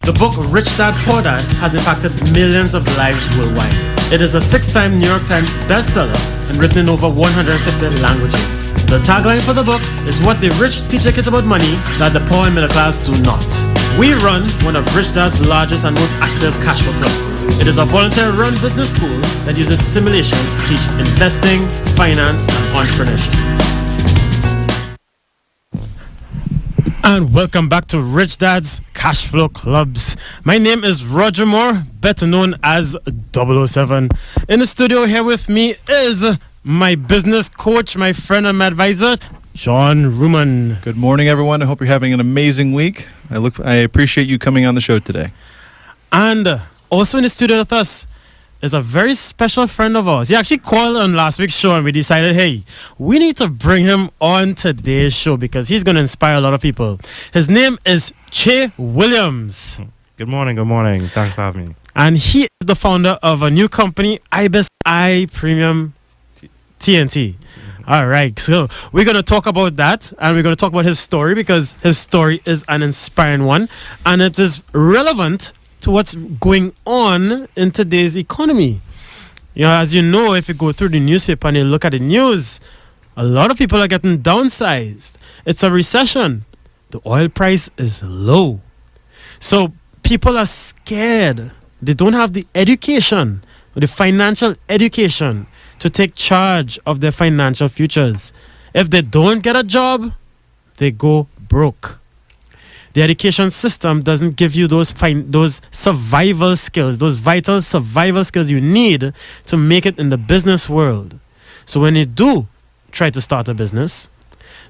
The book Rich Dad Poor Dad has impacted millions of lives worldwide. It is a 6-time New York Times bestseller and written in over 150 languages. The tagline for the book is what the rich teach their kids about money that the poor and middle class do not. We run one of Rich Dad's largest and most active Cashflow clubs. It is a volunteer-run business school that uses simulations to teach investing, finance, and entrepreneurship. And welcome back to Rich Dad's Cashflow Clubs. My name is Roger Moore, better known as 007. In the studio here with me is my business coach, my friend and my advisor, John Ruman. Good morning, everyone. I hope you're having an amazing week. I appreciate you coming on the show today. And also in the studio with us is a very special friend of ours. He actually called on last week's show and we decided, hey, we need to bring him on today's show because he's going to inspire a lot of people. His name is Che Williams. Good morning. Thanks for having me. And he is the founder of a new company, IBIS I Premium TNT. All right, so we're going to talk about that and we're going to talk about his story because his story is an inspiring one and it is relevant to what's going on in today's economy. You know, as you know, if you go through the newspaper and you look at the news, a lot of people are getting downsized. It's a recession. The oil price is low. So people are scared. They don't have the education, or the financial education to take charge of their financial futures. If they don't get a job, they go broke. The education system doesn't give you those survival skills, those vital survival skills you need to make it in the business world. So when you do try to start a business,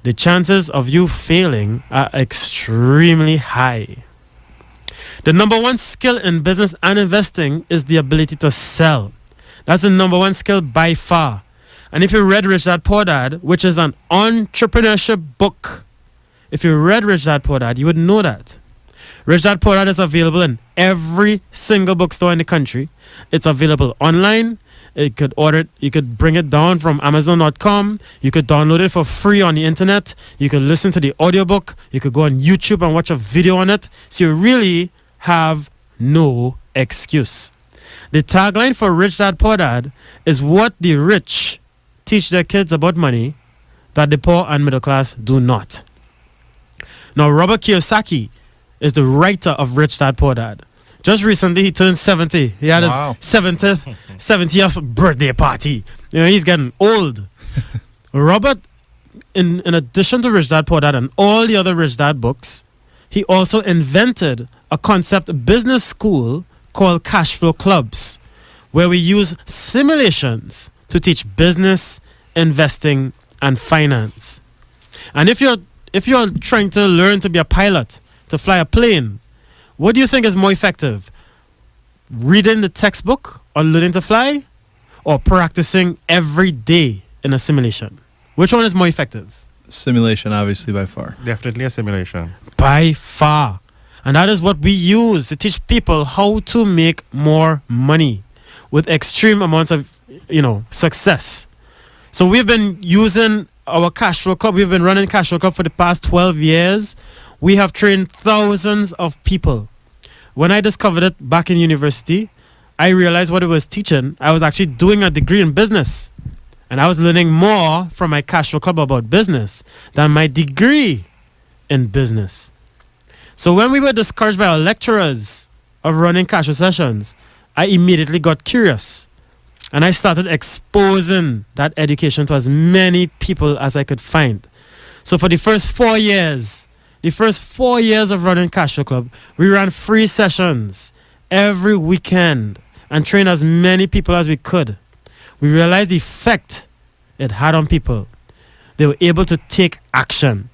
the chances of you failing are extremely high. The number one skill in business and investing is the ability to sell. That's the number one skill by far. And if you read Rich Dad Poor Dad, which is an entrepreneurship book, if you read Rich Dad Poor Dad, you would know that. Rich Dad Poor Dad is available in every single bookstore in the country. It's available online. You could order it. You could bring it down from Amazon.com. You could download it for free on the internet. You could listen to the audiobook. You could go on YouTube and watch a video on it. So you really have no excuse. The tagline for Rich Dad Poor Dad is what the rich teach their kids about money that the poor and middle class do not. Now, Robert Kiyosaki is the writer of Rich Dad Poor Dad. Just recently, he turned 70. He had his 70th birthday party. You know, he's getting old. Robert, in addition to Rich Dad Poor Dad and all the other Rich Dad books, he also invented a concept business school called Cashflow Clubs, where we use simulations to teach business, investing, and finance. And if you're trying to learn to be a pilot, to fly a plane, what do you think is more effective? Reading the textbook on learning to fly or practicing every day in a simulation? Which one is more effective? Simulation, obviously, by far. Definitely a simulation. By far. And that is what we use to teach people how to make more money with extreme amounts of, success. So we've been using our Cashflow Club. We've been running Cashflow Club for the past 12 years. We have trained thousands of people. When I discovered it back in university, I realized what it was teaching. I was actually doing a degree in business. And I was learning more from my Cashflow Club about business than my degree in business. So when we were discouraged by our lecturers of running Cashflow sessions, I immediately got curious. And I started exposing that education to as many people as I could find. So for the first 4 years of running Cashflow Club, we ran free sessions every weekend and trained as many people as we could. We realized the effect it had on people. They were able to take action.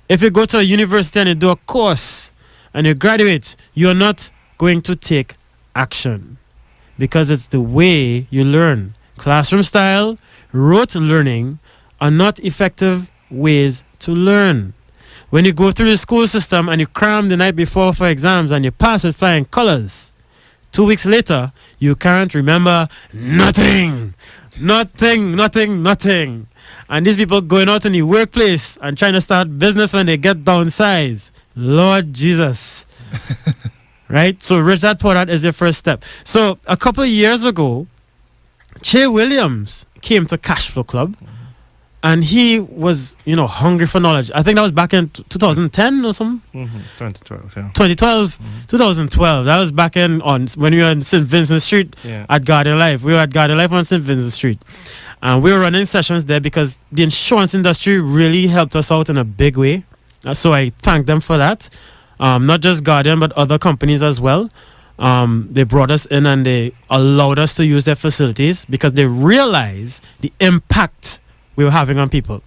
If you go to a university and you do a course and you graduate, you are not going to take action because it's the way you learn. Classroom style, rote learning are not effective ways to learn. When you go through the school system and you cram the night before for exams and you pass with flying colors, 2 weeks later, you can't remember nothing. And these people going out in the workplace and trying to start business when they get downsized. Lord Jesus. right? So Rich Dad Poor Dad is your first step. So a couple of years ago, Che Williams came to Cashflow Club, and he was, hungry for knowledge. I think that was back in 2010 or something. 2012, yeah. 2012, 2012. That was back when we were on St. Vincent Street at Guardian Life. We were at Guardian Life on St. Vincent Street. And we were running sessions there because the insurance industry really helped us out in a big way. So I thank them for that. Not just Guardian, but other companies as well. They brought us in and they allowed us to use their facilities because they realized the impact we were having on people.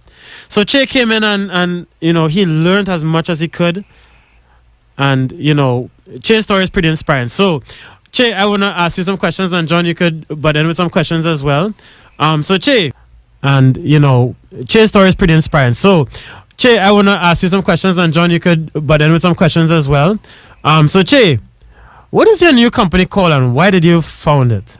So Che came in and he learned as much as he could. And, Che's story is pretty inspiring. So, Che, I want to ask you some questions, and John, you could butt in with some questions as well. So Che, and, Che's story is pretty inspiring. So, Che, I want to ask you some questions, and John, you could butt in with some questions as well. So Che, what is your new company called, and why did you found it?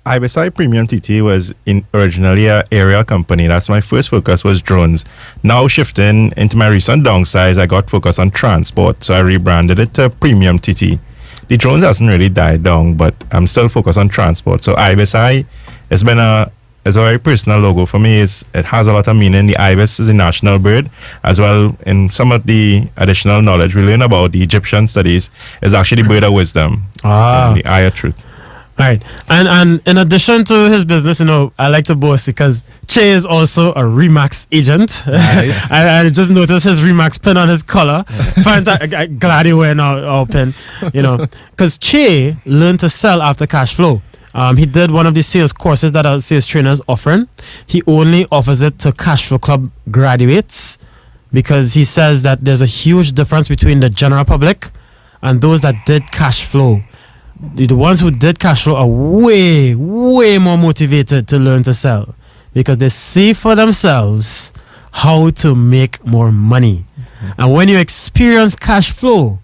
IBSI Premium TT was originally an aerial company. That's my first focus was drones. Now shifting into my recent downsize, I got focused on transport, so I rebranded it to Premium TT. The drones hasn't really died down, but I'm still focused on transport. So IBSI, it's a very personal logo for me. It has a lot of meaning. The ibis is a national bird, as well. In some of the additional knowledge we learn about the Egyptian studies, is actually the bird of wisdom, the eye of truth. All right, and in addition to his business, I like to boast because Che is also a Remax agent. Nice. I just noticed his Remax pin on his collar. I'm glad he wearing our pin, because Che learned to sell after Cashflow. He did one of the sales courses that our sales trainers offering. He only offers it to Cashflow Club graduates because he says that there's a huge difference between the general public and those that did Cashflow. The ones who did Cashflow are way, way more motivated to learn to sell because they see for themselves how to make more money. And when you experience Cashflow,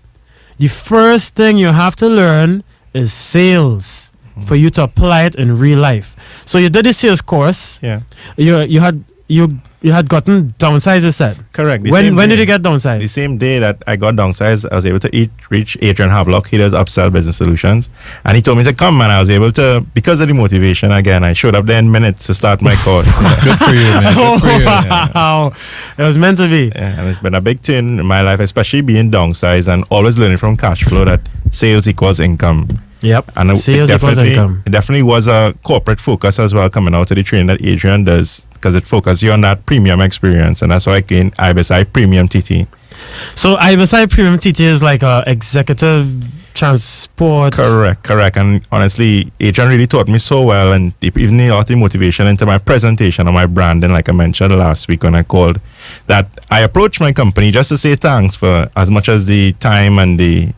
the first thing you have to learn is sales for you to apply it in real life. So you did the sales course. Yeah. You had gotten downsized, you said. Correct. When did you get downsized? The same day that I got downsized, I was able to reach Adrian Havelock. He does upsell business solutions. And he told me to come, and I was able to, because of the motivation, again, I showed up there in minutes to start my course. Good for you, man. Good for you. Wow. It was meant to be. Yeah, and it's been a big turn in my life, especially being downsized and always learning from Cashflow that sales equals income. Yep. And sales equals income. It definitely was a corporate focus as well coming out of the training that Adrian does, because it focuses you on that premium experience, and that's why I came IBSI Premium TT. So IBSI Premium TT is like a executive transport. Correct. And honestly, Adrian really taught me so well, and even a lot of motivation into my presentation and my branding, like I mentioned last week when I called, that I approached my company just to say thanks for as much as the time and the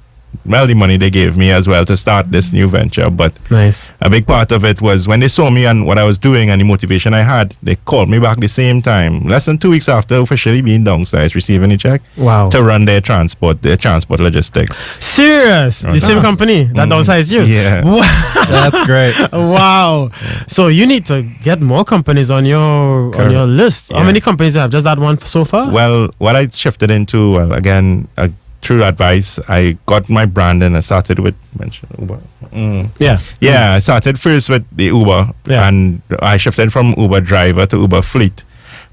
money they gave me as well to start this new venture. But nice. A big part of it was when they saw me and what I was doing and the motivation I had, they called me back the same time, less than 2 weeks after officially being downsized, receiving a check. Wow. To run their transport logistics. Serious? The same company that downsized you? Yeah. Wow. That's great. Wow. So you need to get more companies on your list. Yeah. How many companies do you have? Just that one so far? Well, what I shifted into, again, through advice, I got my brand and I started with Uber. Yeah, I started first with the Uber, and I shifted from Uber driver to Uber fleet.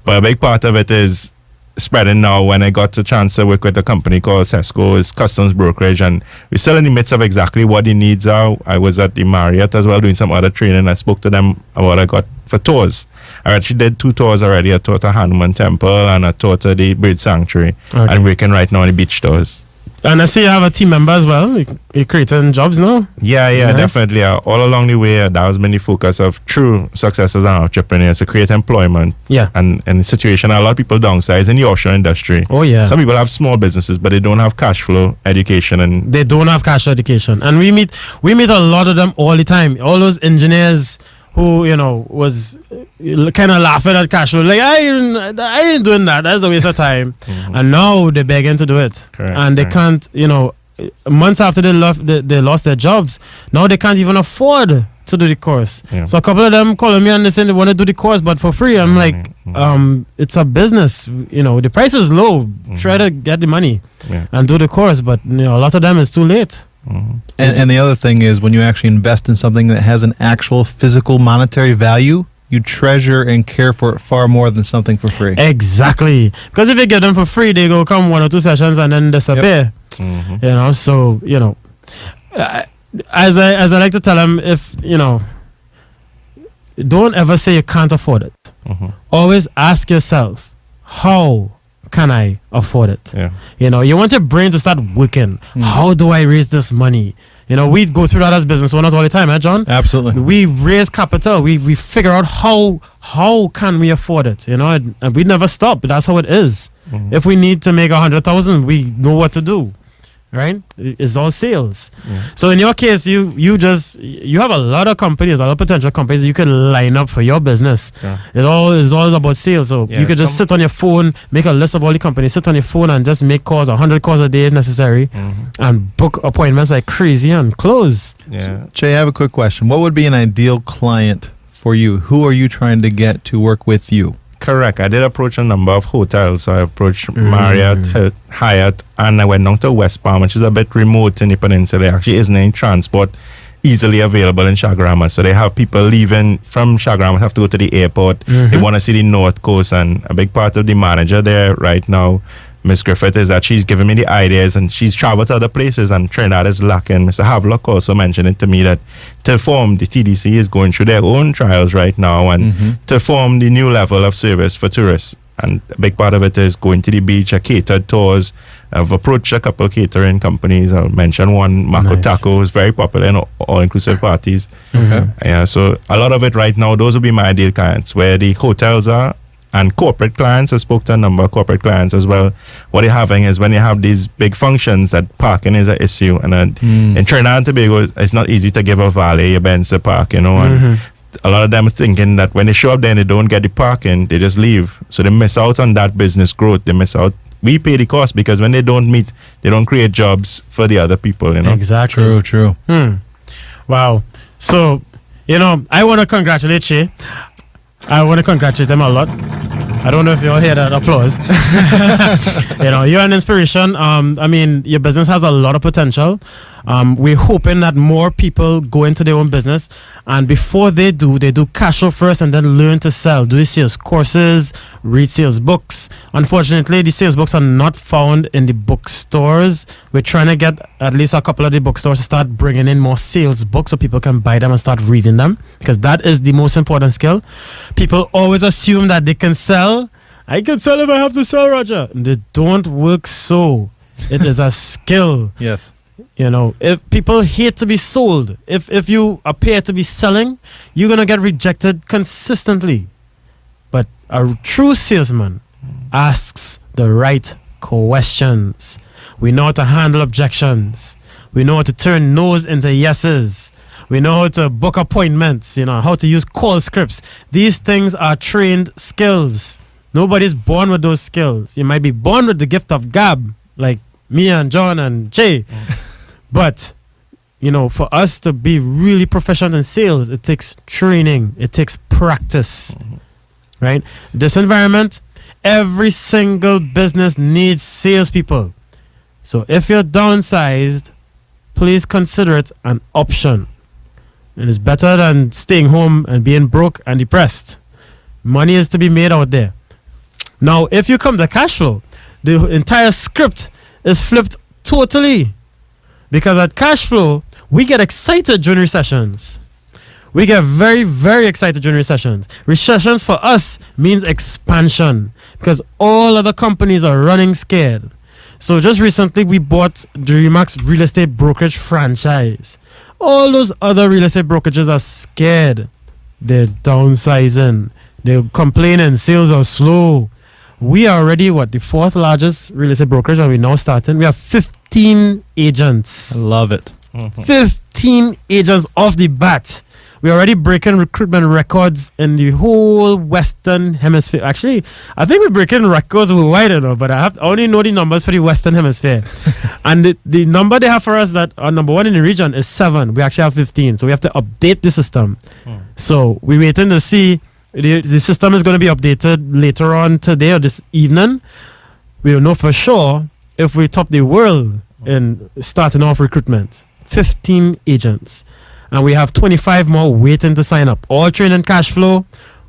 But a big part of it is spreading now. When I got the chance to work with a company called Sesco, it's customs brokerage, and we're still in the midst of exactly what the needs are. I was at the Marriott as well doing some other training. I spoke to them about what I got for tours. I actually did 2 tours already, a tour to Hanuman Temple and a tour to the Bird Sanctuary. Okay. I'm working right now on the beach tours. And I see you have a team member as well. You're creating jobs now? Yeah, nice. Definitely. All along the way, that has been the focus of true success as an entrepreneur, to create employment. Yeah. And in the situation, a lot of people downsize in the offshore industry. Oh, yeah. Some people have small businesses, but they don't have cash flow education. And they don't have cash flow education. And we meet a lot of them all the time. All those engineers who, was kind of laughing at cash flow. Like, I ain't doing that. That's a waste of time. Mm-hmm. And now they're begging to do it. Correct, and they can't, months after they lost their jobs, now they can't even afford to do the course. Yeah. So a couple of them calling me and they saying they want to do the course, but for free. I'm like, it's a business. The price is low. Try to get the money and do the course. But, a lot of them, it's too late. And the other thing is, when you actually invest in something that has an actual physical monetary value, you treasure and care for it far more than something for free. Exactly. Because if you get them for free, they go come 1 or 2 sessions and then disappear. You know, so, you know, as I like to tell them, if, you know, don't ever say you can't afford it. Always ask yourself, how can I afford it? You know, you want your brain to start working. How do I raise this money? You know, we go through that as business owners all the time, John? Absolutely. We raise capital. We figure out how can we afford it, you know, and we never stop. That's how it is. If we need to make 100,000, we know what to do. Right? It's all sales. So in your case, you have a lot of companies, a lot of potential companies you can line up for your business. It all is always about sales. So you could just sit on your phone, make a list of all the companies, sit on your phone and just make calls, 100 calls a day if necessary, and book appointments like crazy and close. So, Jay, I have a quick question. What would be an ideal client for you? Who are you trying to get to work with you? Correct. I did approach a number of hotels. So I approached Marriott, Hyatt, and I went down to West Palm, which is a bit remote in the peninsula. There actually isn't any transport easily available in Chaguaramas. So they have people leaving from Chaguaramas, have to go to the airport. They want to see the North Coast, and a big part of the manager there right now, Miss Griffith, is that she's giving me the ideas, and she's traveled to other places, and Trinidad is lacking. Mr. Havelock also mentioned it to me that to form the TDC is going through their own trials right now, and to form the new level of service for tourists. And a big part of it is going to the beach, catered tours. I've approached a couple of catering companies. I'll mention one, Mako Taco, is very popular in all-inclusive parties. Yeah, so a lot of it right now, those will be my ideal clients, where the hotels are. And corporate clients, I spoke to a number of corporate clients as well. What they're having is when you have these big functions, that parking is an issue. And in Trinidad and Tobago, it's not easy to give a valet your Benz to park, you know. And a lot of them are thinking that when they show up there and they don't get the parking, they just leave. So they miss out on that business growth. They miss out. We pay the cost because when they don't meet, they don't create jobs for the other people, you know. Exactly. True. Wow. So, you know, I want to congratulate Shay. I want to congratulate them a lot. I don't know if you all hear that applause. You know, you're an inspiration. I mean, your business has a lot of potential. We're hoping that more people go into their own business, and before they do cash flow first and then learn to sell. Do sales courses, read sales books. Unfortunately, the sales books are not found in the bookstores. We're trying to get at least a couple of the bookstores to start bringing in more sales books so people can buy them and start reading them, because that is the most important skill. People always assume that they can sell. I can sell if I have to sell, Roger. They don't work so. It is a skill. Yes. You know, if people hate to be sold, if you appear to be selling, you're going to get rejected consistently. But a true salesman asks the right questions. We know how to handle objections. We know how to turn no's into yeses. We know how to book appointments, you know, how to use call scripts. These things are trained skills. Nobody's born with those skills. You might be born with the gift of gab, like me and John and Jay. But, you know, for us to be really proficient in sales, it takes training. It takes practice, right? This environment, every single business needs salespeople. So if you're downsized, please consider it an option. It is better than staying home and being broke and depressed. Money is to be made out there. Now, if you come to Cashflow, the entire script is flipped totally. Because at Cashflow, we get excited during recessions. We get very, very excited during recessions. Recessions for us means expansion, because all other companies are running scared. So just recently, we bought the Remax real estate brokerage franchise. All those other real estate brokerages are scared. They're downsizing. They're complaining sales are slow. We are already, the fourth largest real estate brokerage, and we're now starting. We have 15 agents. I love it. 15 agents off the bat. We're already breaking recruitment records in the whole Western Hemisphere. Actually, I think we're breaking records worldwide, but I only know the numbers for the Western Hemisphere. And the number they have for us that are number one in the region is 7. We actually have 15. So we have to update the system. So we're waiting to see. The system is going to be updated later on today or this evening. We'll know for sure if we top the world in starting off recruitment. 15 agents. And we have 25 more waiting to sign up. All trained in cash flow,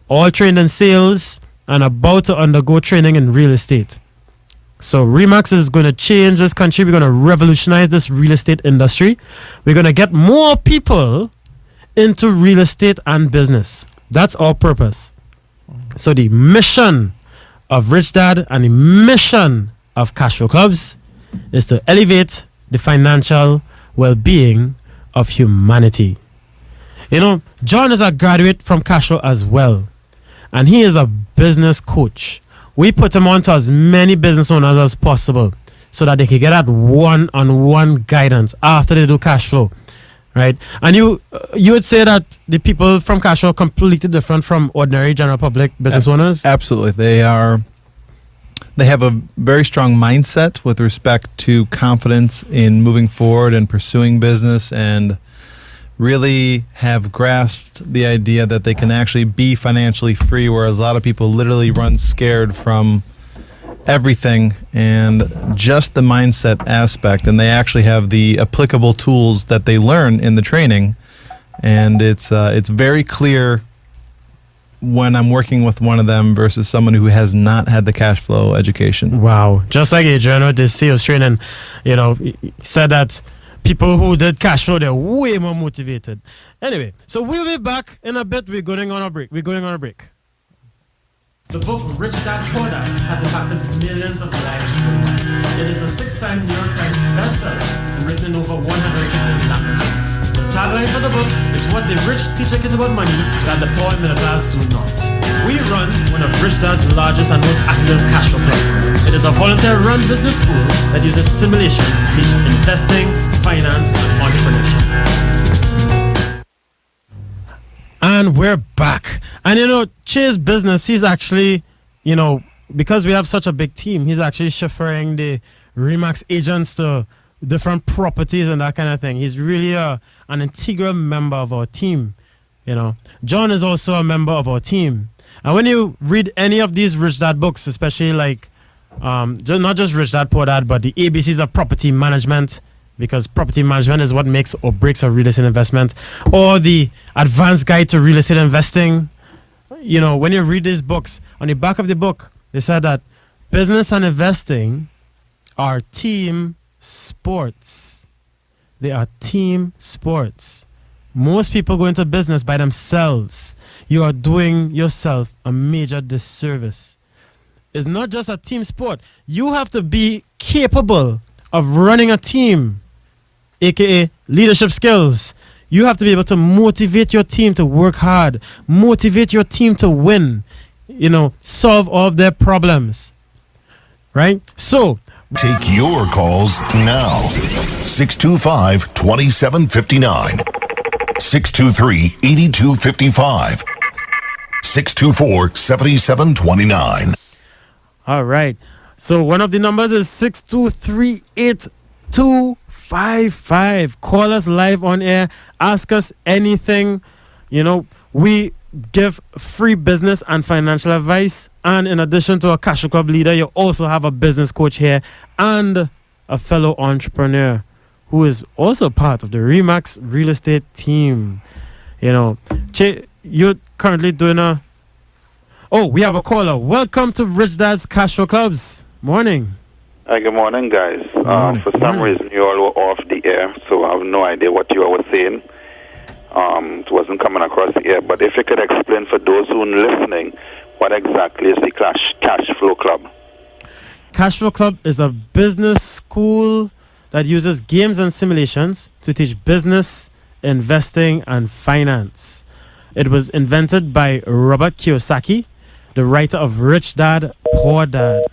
all trained in sales, and about to undergo training in real estate. So Remax is going to change this country. We're going to revolutionize this real estate industry. We're going to get more people into real estate and business. That's our purpose. So the mission of Rich Dad and the mission of Cashflow Clubs is to elevate the financial well-being of humanity. You know, John is a graduate from Cashflow as well, and he is a business coach. We put him on to as many business owners as possible so that they can get that one-on-one guidance after they do Cashflow, right? And you would say that the people from Cashflow are completely different from ordinary general public business owners? Absolutely. They have a very strong mindset with respect to confidence in moving forward and pursuing business, and really have grasped the idea that they can actually be financially free, whereas a lot of people literally run scared from everything and just the mindset aspect. And they actually have the applicable tools that they learn in the training, and it's very clear when I'm working with one of them versus someone who has not had the cash flow education. Wow. Just like Adrian with the sales training, you know, he said that people who did cash flow, they're way more motivated. Anyway, so we'll be back in a bit. We're going on a break. The book Rich Dad Poor Dad has impacted millions of lives worldwide. It is a 6-time New York Times bestseller and written in over 150 languages. The tagline for the book is what the rich teach their kids about money that the poor and middle class do not. We run one of Rich Dad's largest and most active cash flow clubs. It is a volunteer-run business school that uses simulations to teach investing, finance, and entrepreneurship. And we're back. And you know, Che's business, he's actually, you know, because we have such a big team, he's actually chauffeuring the Remax agents to different properties and that kind of thing. He's really an integral member of our team. You know, John is also a member of our team. And when you read any of these Rich Dad books, especially like not just Rich Dad Poor Dad, but the ABCs of property management, because property management is what makes or breaks a real estate investment, or the Advanced Guide to Real Estate Investing. You know, when you read these books, on the back of the book, they said that business and investing are team sports. They are team sports. Most people go into business by themselves. You are doing yourself a major disservice. It's not just a team sport. You have to be capable of running a team, aka leadership skills. You have to be able to motivate your team to work hard, motivate your team to win, you know, solve all of their problems, right? So, take your calls now. 625-2759. 623-8255. 624-7729. All right. So one of the numbers is 623-8255. Call us live on air. Ask us anything. You know, we give free business and financial advice. And in addition to a Cash Club leader, you also have a business coach here and a fellow entrepreneur who is also part of the Remax real estate team. You know, Che, you're currently doing a... Oh, we have a caller. Welcome to Rich Dad's Cash Flow Clubs. Morning. Hi, good morning, guys. Morning. For some reason, you all were off the air, so I have no idea what you all were saying. It wasn't coming across the air. But if you could explain for those who are listening, what exactly is the Cash Flow Club? Cash Flow Club is a business school that uses games and simulations to teach business, investing, and finance. It was invented by Robert Kiyosaki, the writer of Rich Dad, Poor Dad.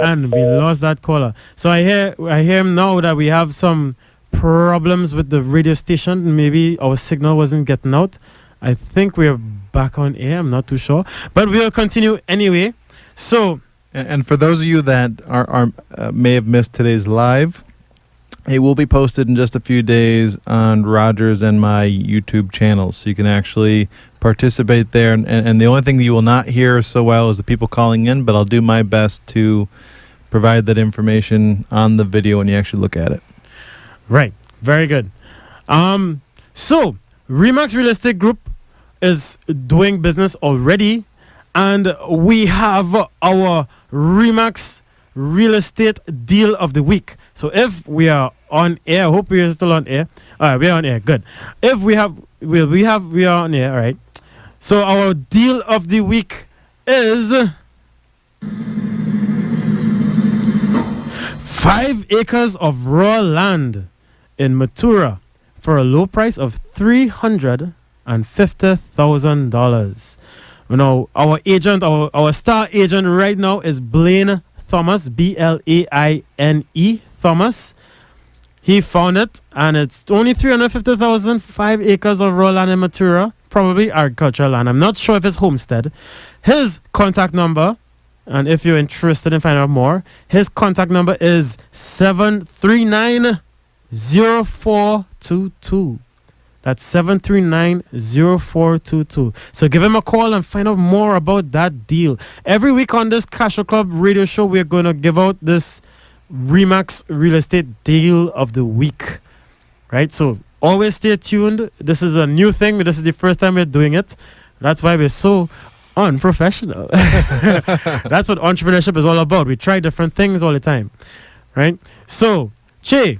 And we lost that caller. So I hear now that we have some problems with the radio station. Maybe our signal wasn't getting out. I think we're back on air. I'm not too sure. But we'll continue anyway. So, and for those of you that are may have missed today's live, it will be posted in just a few days on Rogers and my YouTube channels, so you can actually participate there. And the only thing that you will not hear so well is the people calling in, but I'll do my best to provide that information on the video when you actually look at it. Right. Very good. So Remax Real Estate Group is doing business already, and we have our Remax Real Estate Deal of the Week. So if we are on air, I hope we are still on air. All right, we are on air. Good. If we are on air. All right. So our deal of the week is 5 acres of raw land in Matura for a low price of $350,000. You know, our agent, our star agent right now is Blaine Thomas, Blaine Thomas. He found it, and it's only $350,000, 5 acres of raw land in Matura, probably agricultural land. I'm not sure if it's homestead. His contact number, and if you're interested in finding out more, his contact number is 739-0422. That's 739-0422. So give him a call and find out more about that deal. Every week on this Cashflow Club radio show, we're going to give out this Remax Real Estate Deal of the Week. Right? So always stay tuned. This is a new thing. This is the first time we're doing it. That's why we're so unprofessional. That's what entrepreneurship is all about. We try different things all the time. Right? So, Che,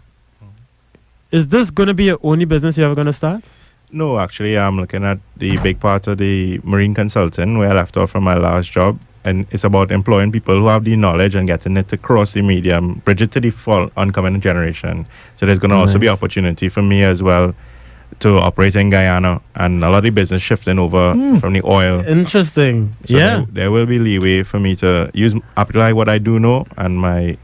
is this going to be your only business you're ever going to start? No, actually, I'm looking at the big part of the marine consulting where I left off from my last job. And it's about employing people who have the knowledge and getting it across the medium, bridge it to the oncoming generation. So there's going to also be opportunity for me as well to operate in Guyana, and a lot of the business shifting over from the oil. Interesting. So yeah. There will be leeway for me to apply what I do know and my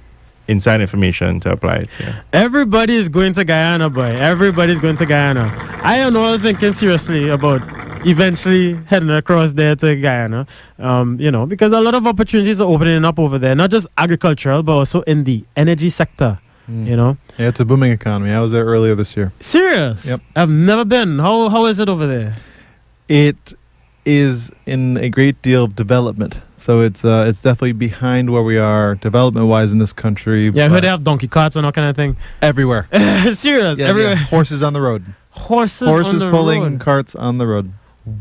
inside information to apply it. Yeah. Everybody is going to Guyana, boy. Everybody's going to Guyana. I am not thinking seriously about eventually heading across there to Guyana, because a lot of opportunities are opening up over there, not just agricultural, but also in the energy sector, Yeah, it's a booming economy. I was there earlier this year. Serious? Yep. I've never been. How is it over there? It is in a great deal of development. So it's definitely behind where we are development-wise in this country. Yeah, I heard they have donkey carts and all kind of thing. Everywhere. Serious? Yeah, everywhere. yeah. Horses on the road. Horses on the pulling road. carts on the road.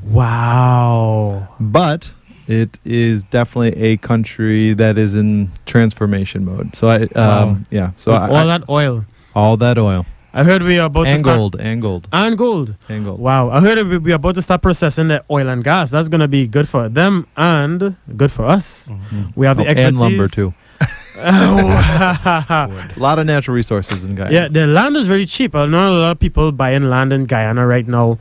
Wow. But it is definitely a country that is in transformation mode. So all that oil. All that oil. I heard we are about to start. And gold. Wow. I heard we are about to start processing the oil and gas. That's going to be good for them and good for us. We have the expertise. And lumber, too. A lot of natural resources in Guyana. Yeah, the land is very cheap. I know a lot of people buying land in Guyana right now.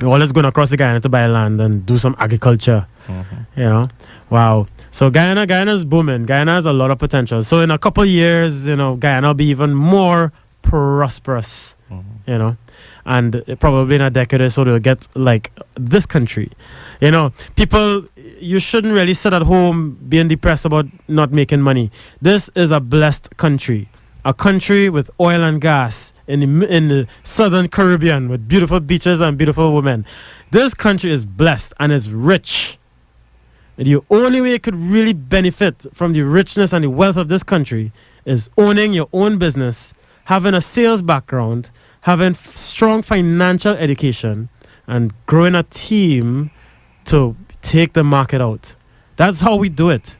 All is going across the Guyana to buy land and do some agriculture. Wow. So Guyana is booming. Guyana has a lot of potential. So in a couple of years, Guyana will be even more prosperous. And probably in a decade or so they'll get like this country. People, you shouldn't really sit at home being depressed about not making money. This is a blessed country. A country with oil and gas in the southern Caribbean with beautiful beaches and beautiful women. This country is blessed and is rich. And the only way you could really benefit from the richness and the wealth of this country is owning your own business, having a sales background, having strong financial education, and growing a team to take the market out. That's how we do it.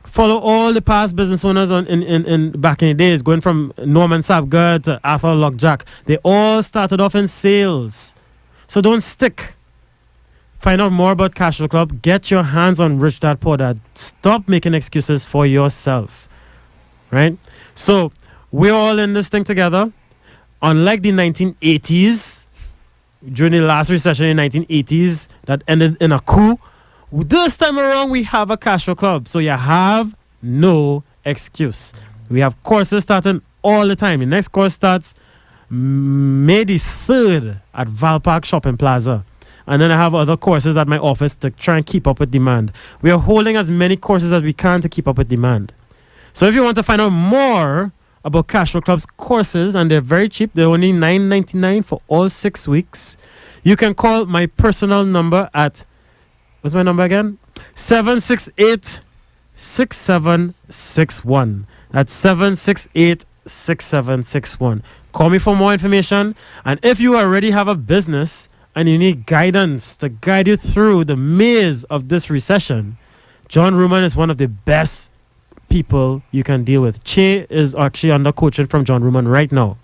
Follow all the past business owners in back in the days, going from Norman Sapgard to Arthur Lockjack. They all started off in sales. So don't stick. Find out more about Cashflow Club. Get your hands on Rich Dad Poor Dad. Stop making excuses for yourself. Right? So we're all in this thing together. Unlike the 1980s, during the last recession in the 1980s that ended in a coup, this time around, we have a Cashflow Club. So you have no excuse. We have courses starting all the time. The next course starts May the 3rd at Val Park Shopping Plaza. And then I have other courses at my office to try and keep up with demand. We are holding as many courses as we can to keep up with demand. So if you want to find out more about Cashflow Club's courses, and they're very cheap, they're only $9.99 for all 6 weeks, you can call my personal number at... What's my number again? 768 768-6761. That's 768-6761. Call me for more information. And if you already have a business and you need guidance to guide you through the maze of this recession, John Ruman is one of the best people you can deal with. Che is actually under coaching from John Ruman right now.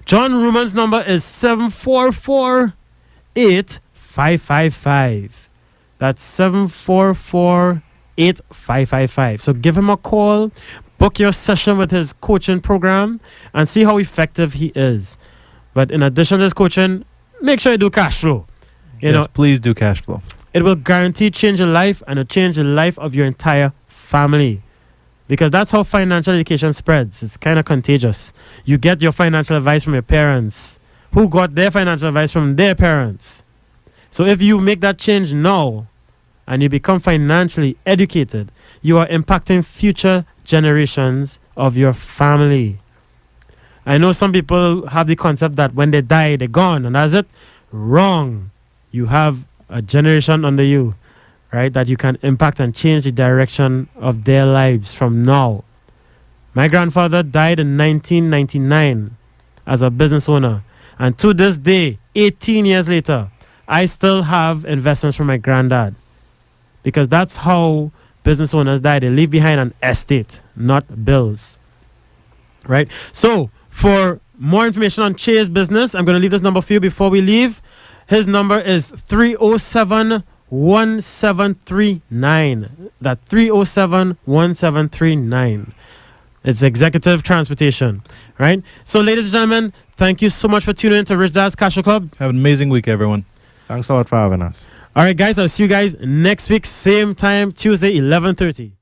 John Ruman's number is 744-8555. That's 744-8555. So give him a call, book your session with his coaching program, and see how effective he is. But in addition to his coaching, make sure you do cash flow. You know, please do cash flow. It will guarantee change your life and it'll change the life of your entire family. Because that's how financial education spreads. It's kind of contagious. You get your financial advice from your parents, who got their financial advice from their parents. So if you make that change now and you become financially educated, you are impacting future generations of your family. I know some people have the concept that when they die, they're gone, and that's it. Wrong. You have a generation under you, right, that you can impact and change the direction of their lives from now. My grandfather died in 1999 as a business owner. And to this day, 18 years later, I still have investments from my granddad. Because that's how business owners die. They leave behind an estate, not bills. Right? So, for more information on Che's business, I'm going to leave this number for you before we leave. His number is 307-1739. That 307-1739. It's executive transportation, right? So, ladies and gentlemen, thank you so much for tuning in to Rich Dad's Cashflow Club. Have an amazing week, everyone. Thanks a lot for having us. All right, guys, I'll see you guys next week, same time, Tuesday, 11:30.